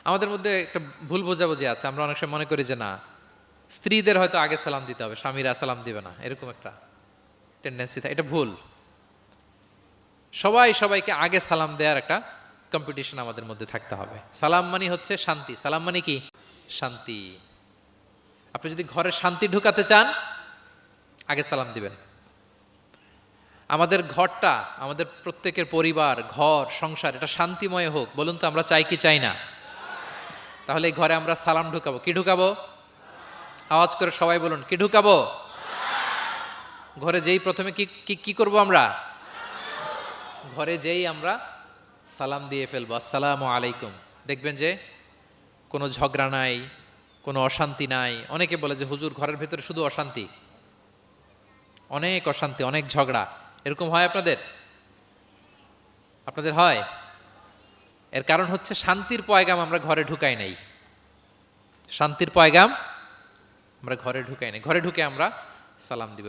আমাদের মধ্যে একটা ভুল বোঝাবুঝি আছে, আমরা অনেক সময় মনে করি যে না, স্ত্রীদের হয়তো আগে সালাম দিতে হবে, স্বামীরা সালাম দিবে না, এরকম একটা টেন্ডেন্সি থাকে। এটা ভুল। সবাই সবাইকে আগে সালাম দেওয়ার একটা কম্পিটিশন আমাদের মধ্যে থাকতে হবে। সালাম মানে হচ্ছে শান্তি। সালাম মানে কি? শান্তি। আপনি যদি ঘরে শান্তি ঢুকাতে চান, আগে সালাম দিবেন। আমাদের ঘরটা, আমাদের প্রত্যেকের পরিবার, ঘর, সংসার, এটা শান্তিময় হোক, বলুন তো আমরা চাই কি চাই না? তাহলে এই ঘরে আমরা সালাম ঢুকাবো। কি ঢুকাবো? আওয়াজ করে সবাই বলুন, কি ঢুকাবো? ঘরে যেই প্রথমে কি কি কি করব আমরা? ঘরে যেই আমরা সালাম দিয়ে ফেলবো, আসসালামু আলাইকুম, দেখবেন যে কোনো ঝগড়া নাই, কোনো অশান্তি নাই। অনেকে বলে যে হুজুর ঘরের ভেতরে শুধু অশান্তি, অনেক অশান্তি, অনেক ঝগড়া। এরকম হয় আপনাদের? আপনাদের হয়? এর কারণ হচ্ছে শান্তির পয়গাম আমরা ঘরে ঢুকাই নাই। শান্তির পয়গাম আমরা ঘরে ঢুকাই নাই। ঘরে ঢুকে আমরা সালাম দিব।